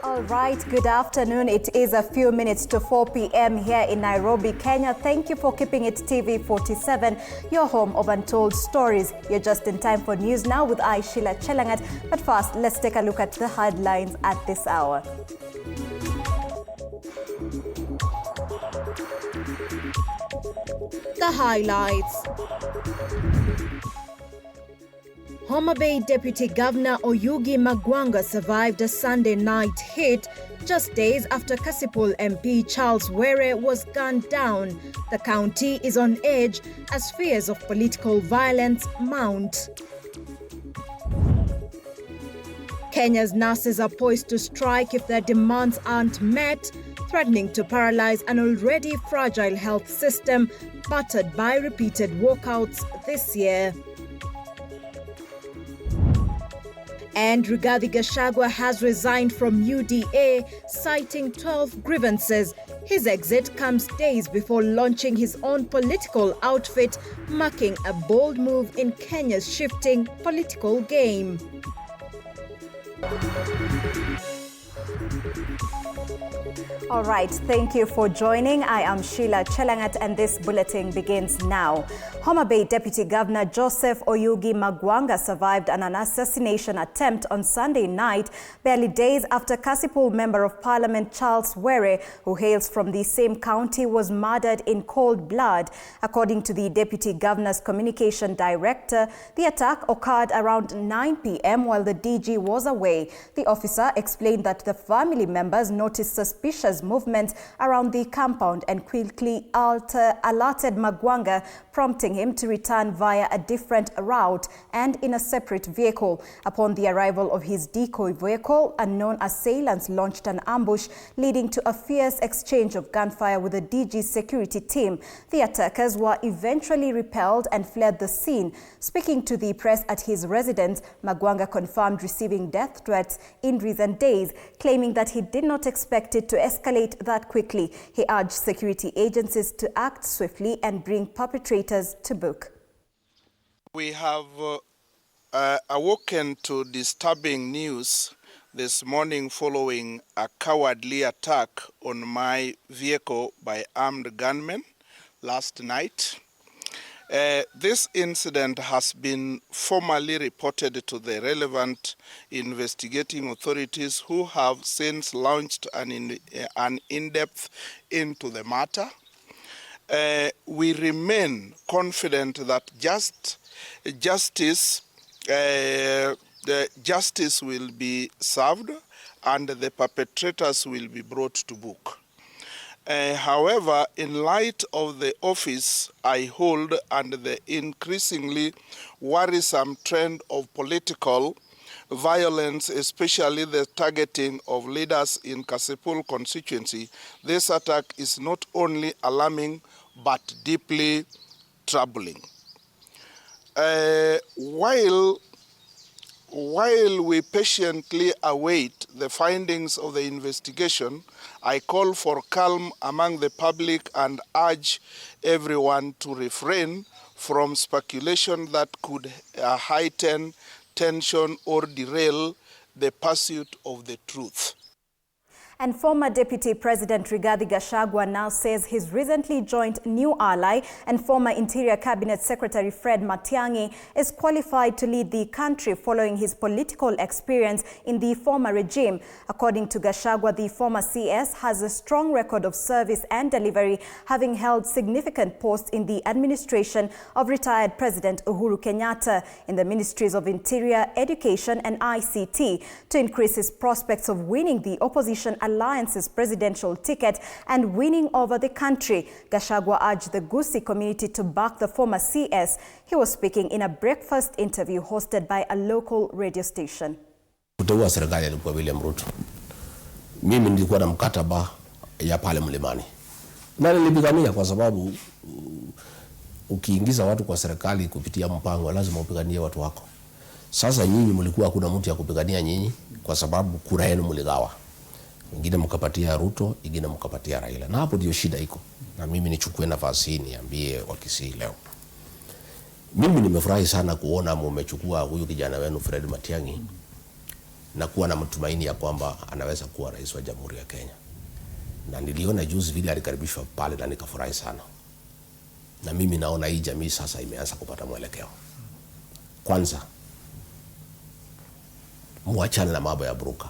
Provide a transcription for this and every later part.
All right, good afternoon. It is a few minutes to 4 p.m. here in Nairobi, Kenya. Thank you for keeping it TV47, your home of untold stories. You're just in time for news now with I, Sheilar Chelangat. But first, let's take a look at the headlines at this hour. The highlights. Homa Bay Deputy Governor Oyugi Magwanga survived a Sunday night hit just days after Kasipul MP Charles Were was gunned down. The county is on edge as fears of political violence mount. Kenya's nurses are poised to strike if their demands aren't met, threatening to paralyze an already fragile health system battered by repeated walkouts this year. And Rigathi Gachagua has resigned from UDA, citing 12 grievances. His exit comes days before launching his own political outfit, marking a bold move in Kenya's shifting political game. All right, thank you for joining. I am Sheilar Chelangat and this bulletin begins now. Homa Bay Deputy Governor Joseph Oyugi Magwanga survived an assassination attempt on Sunday night, barely days after Kasipul Member of Parliament Charles Were, who hails from the same county, was murdered in cold blood. According to the Deputy Governor's Communication Director, the attack occurred around 9 p.m. while the DG was away. The officer explained that the family members noticed suspicious movements around the compound and quickly alerted Magwanga, prompting him to return via a different route and in a separate vehicle. Upon the arrival of his decoy vehicle, unknown assailants launched an ambush, leading to a fierce exchange of gunfire with the DG's security team. The attackers were eventually repelled and fled the scene. Speaking to the press at his residence, Magwanga confirmed receiving death threats in recent days, claiming that he did not expect it to escalate that quickly. He urged security agencies to act swiftly and bring perpetrators to book. We have awoken to disturbing news this morning following a cowardly attack on my vehicle by armed gunmen last night. This incident has been formally reported to the relevant investigating authorities, who have since launched an in-depth into the matter. We remain confident that justice will be served and the perpetrators will be brought to book. However, in light of the office I hold and the increasingly worrisome trend of political violence, especially the targeting of leaders in Kasipul constituency, this attack is not only alarming but deeply troubling. While we patiently await the findings of the investigation, I call for calm among the public and urge everyone to refrain from speculation that could heighten tension or derail the pursuit of the truth. And former Deputy President Rigathi Gachagua now says his recently joined new ally and former Interior Cabinet Secretary Fred Matiang'i is qualified to lead the country following his political experience in the former regime. According to Gachagua, the former CS has a strong record of service and delivery, having held significant posts in the administration of retired President Uhuru Kenyatta in the Ministries of Interior, Education and ICT. To increase his prospects of winning the opposition Alliance's presidential ticket and winning over the country, Gachagua urged the Gusii community to back the former CS. He was speaking in a breakfast interview hosted by a local radio station. Kuteua serikali alikuwa William Ruto. Mimi nilikuwa na mkataba ya pale Mlimani. Na nilipigania kwa sababu ukiingiza watu kwa serikali kupitia mpango lazima upiganie watu wako. Sasa nyinyi mlikuwa kuna mtu ya kupigania nyinyi kwa sababu kura yenu mligawa. Wengine mkapatia Ruto, wengine mkapatia Raila. Na hapo ndio shida iko. Na mimi nichukue nafasi hii niambie Wakisii leo. Mimi nimefurahi sana kuona mmechukua huyu kijana wenu Fred Matiang'i na kuwa na matumaini ya kwamba anaweza kuwa rais wa Jamhuri ya Kenya. Na niliona juzi vile alikaribishwa pale na nikafurahi sana. Na mimi naona hii jamii sasa imeanza kupata mwelekeo. Kwanza, muachane na mambo ya buruka.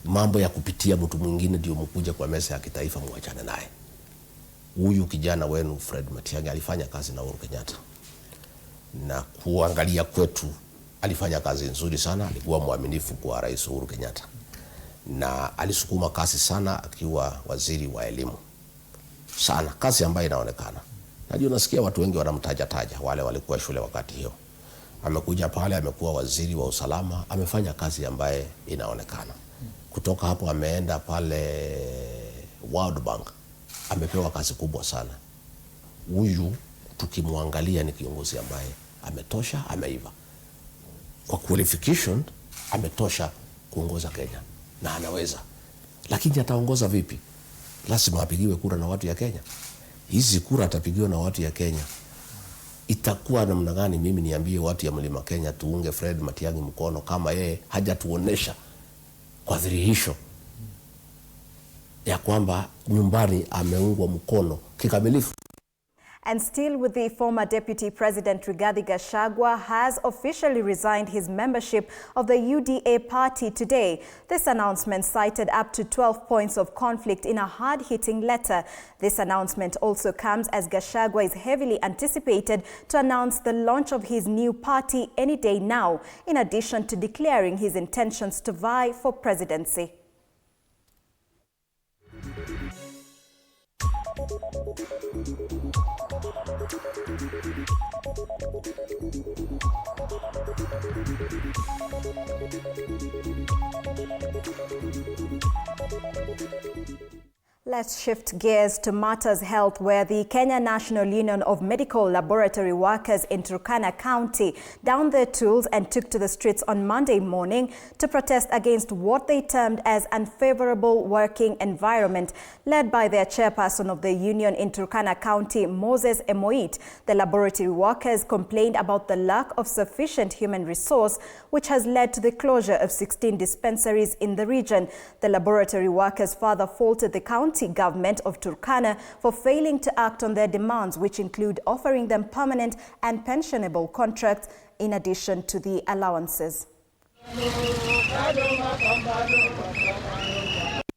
Mambo ya kupitia mtu mwingine ndio mkuje kwa meza ya kitaifa, muachane naye. Huyu kijana wenu Fred Matiang'i alifanya kazi na Uhuru Kenyatta. Na kuangalia kwetu alifanya kazi nzuri sana, alikuwa mwaminifu kwa Rais Uhuru Kenyatta. Na alisukuma kazi sana akiwa waziri wa elimu. Sana, kazi ambayo inaonekana. Najua nasikia watu wengi wanamtaja wale walikuwa shule wakati hiyo. Amekuja pale, amekuwa waziri wa usalama, amefanya kazi ambaye inaonekana. Kutoka hapo ameenda pale World Bank, amepewa kazi kubwa sana. Huyu tukimwangalia ni kiongozi ambaye ametosha, ameiva. Kwa qualification ametosha kuongoza Kenya na anaweza. Lakini ataongoza vipi? Lazima apigiwe kura na watu ya Kenya. Hizi kura atapigiwa na watu ya Kenya. Itakuwa namna gani mimi niambie watu ya Mlima Kenya tuunge Fred Matiang'i mkono kama yeye hajatuonesha kwa dhihirisho ya kwamba nyumbani ameungwa mkono kikamilifu. And still with the former Deputy President Rigathi Gachagua has officially resigned his membership of the UDA party today. This announcement cited up to 12 points of conflict in a hard-hitting letter. This announcement also comes as Gachagua is heavily anticipated to announce the launch of his new party any day now, in addition to declaring his intentions to vie for presidency. Let's shift gears to matters health, where the Kenya National Union of Medical Laboratory Workers in Turkana County downed their tools and took to the streets on Monday morning to protest against what they termed as unfavorable working environment. Led by their chairperson of the union in Turkana County, Moses Emoit, the laboratory workers complained about the lack of sufficient human resource, which has led to the closure of 16 dispensaries in the region. The laboratory workers further faulted the county government of Turkana for failing to act on their demands, which include offering them permanent and pensionable contracts in addition to the allowances.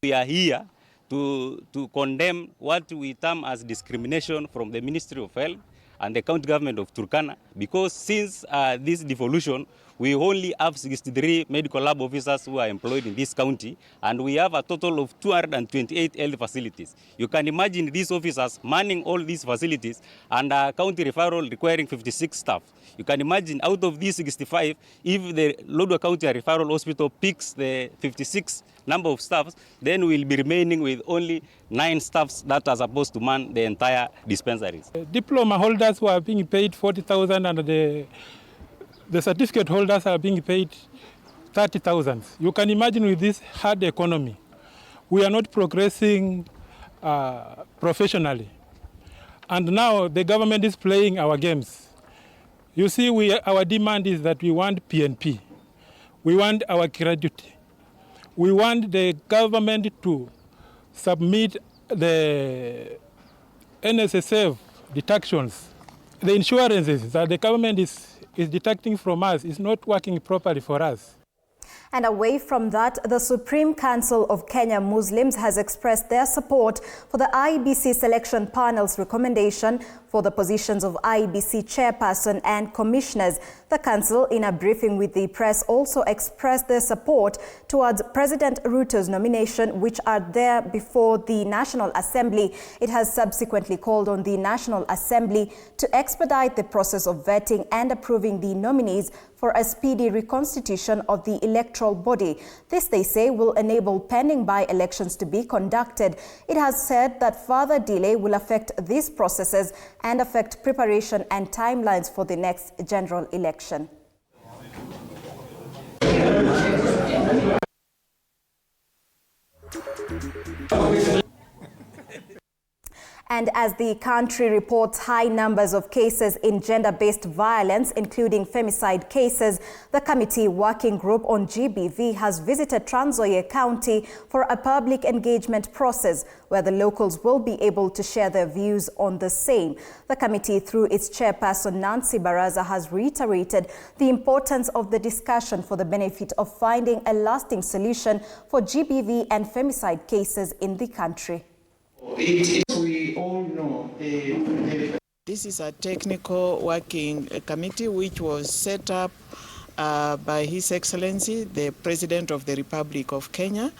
We are here to condemn what we term as discrimination from the Ministry of Health and the county government of Turkana, because since this devolution, we only have 63 medical lab officers who are employed in this county, and we have a total of 228 health facilities. You can imagine these officers manning all these facilities and a county referral requiring 56 staff. You can imagine out of these 65, if the Lodwar County Referral Hospital picks the 56 number of staffs, then we'll be remaining with only 9 staffs that are supposed to man the entire dispensaries. Diploma holders who are being paid 40,000 and the certificate holders are being paid 30,000. You can imagine with this hard economy, we are not progressing professionally. And now the government is playing our games. You see, our demand is that we want PNP. We want our gratuity. We want the government to submit the NSSF deductions. The insurances that the government is deducting from us is not working properly for us. And away from that, the Supreme Council of Kenya Muslims has expressed their support for the IEBC selection panel's recommendation for the positions of IEBC chairperson and commissioners. The council, in a briefing with the press, also expressed their support towards President Ruto's nomination, which are there before the National Assembly. It has subsequently called on the National Assembly to expedite the process of vetting and approving the nominees for a speedy reconstitution of the electoral body. This, they say, will enable pending by-elections to be conducted. It has said that further delay will affect these processes and affect preparation and timelines for the next general election. And as the country reports high numbers of cases in gender-based violence, including femicide cases, the committee working group on GBV has visited Trans Nzoia County for a public engagement process where the locals will be able to share their views on the same. The committee, through its chairperson Nancy Baraza, has reiterated the importance of the discussion for the benefit of finding a lasting solution for GBV and femicide cases in the country. We all know this is a technical working committee which was set up by His Excellency, the President of the Republic of Kenya,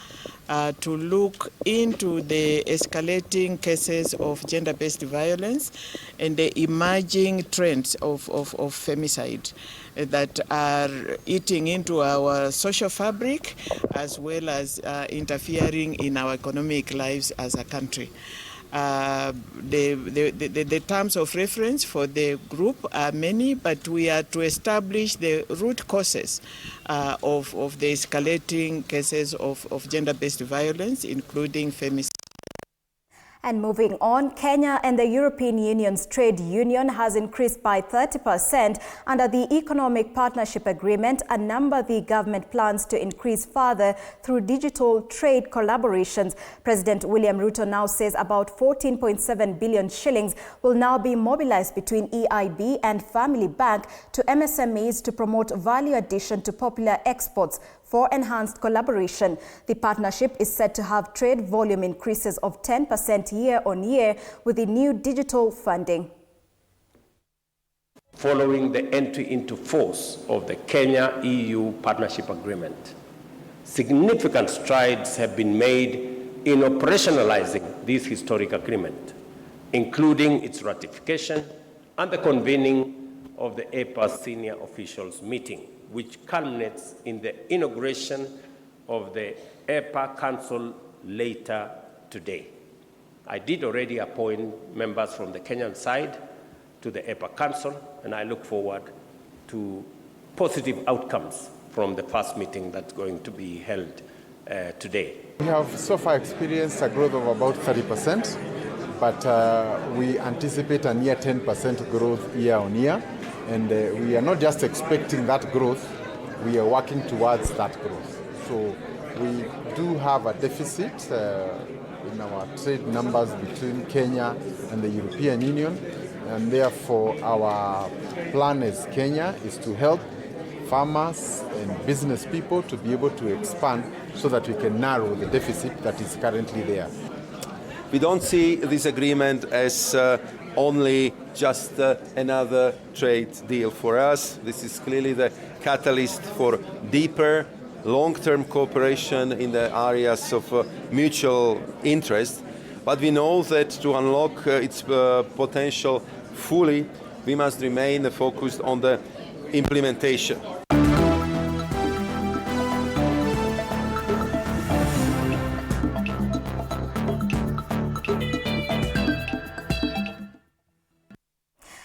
to look into the escalating cases of gender-based violence and the emerging trends of femicide that are eating into our social fabric as well as interfering in our economic lives as a country. The terms of reference for the group are many, but we are to establish the root causes of the escalating cases of gender-based violence, including femicide. And moving on, Kenya and the European Union's trade union has increased by 30% under the Economic Partnership Agreement, a number the government plans to increase further through digital trade collaborations. President William Ruto now says about 14.7 billion shillings will now be mobilized between EIB and Family Bank to MSMEs to promote value addition to popular exports for enhanced collaboration. The partnership is set to have trade volume increases of 10% year on year with the new digital funding. Following the entry into force of the Kenya-EU Partnership Agreement, significant strides have been made in operationalizing this historic agreement, including its ratification and the convening of the EPA senior officials meeting, which culminates in the inauguration of the EPA Council later today. I did already appoint members from the Kenyan side to the EPA Council, and I look forward to positive outcomes from the first meeting that's going to be held today. We have so far experienced a growth of about 30%, but we anticipate a near 10% growth year on year. And we are not just expecting that growth, we are working towards that growth. So we do have a deficit in our trade numbers between Kenya and the European Union, and therefore our plan as Kenya is to help farmers and business people to be able to expand so that we can narrow the deficit that is currently there. We don't see this agreement as only just another trade deal for us. This is clearly the catalyst for deeper, long-term cooperation in the areas of mutual interest. But we know that to unlock its potential fully, we must remain focused on the implementation.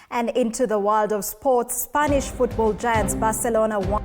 And into the world of sports, Spanish football giants Barcelona won.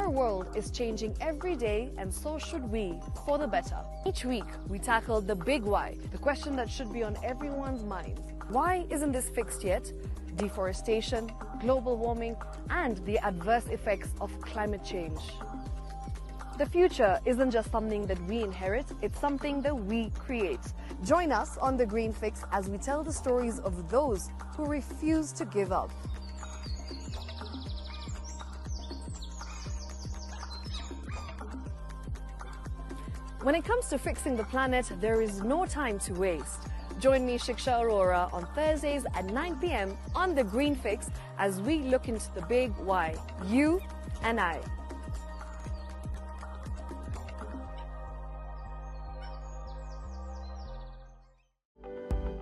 Our world is changing every day, and so should we, for the better. Each week, we tackle the big why, the question that should be on everyone's minds. Why isn't this fixed yet? Deforestation, global warming, and the adverse effects of climate change. The future isn't just something that we inherit, it's something that we create. Join us on The Green Fix as we tell the stories of those who refuse to give up. When it comes to fixing the planet, there is no time to waste. Join me, Sheilar, on Thursdays at 9 p.m. on The Green Fix as we look into the big why, you and I.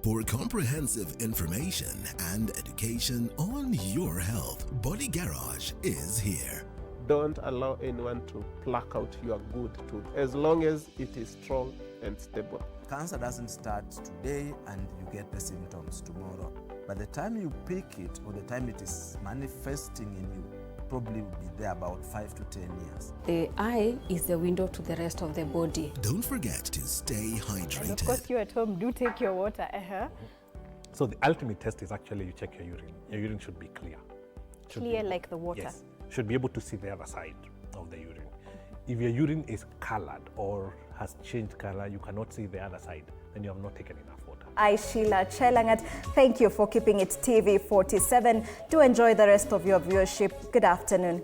For comprehensive information and education on your health, Body Garage is here. Don't allow anyone to pluck out your good tooth as long as it is strong and stable. Cancer doesn't start today and you get the symptoms tomorrow. By the time you pick it or the time it is manifesting in you, probably will be there about 5 to 10 years. The eye is the window to the rest of the body. Don't forget to stay hydrated. And of course, you at home do take your water. So the ultimate test is actually you check your urine. Your urine should be clear. Clear like the water? Yes. Should be able to see the other side of the urine. If your urine is colored or has changed color, you cannot see the other side, then you have not taken enough water. I, Sheilar Chelangat, thank you for keeping it TV47. Do enjoy the rest of your viewership. Good afternoon.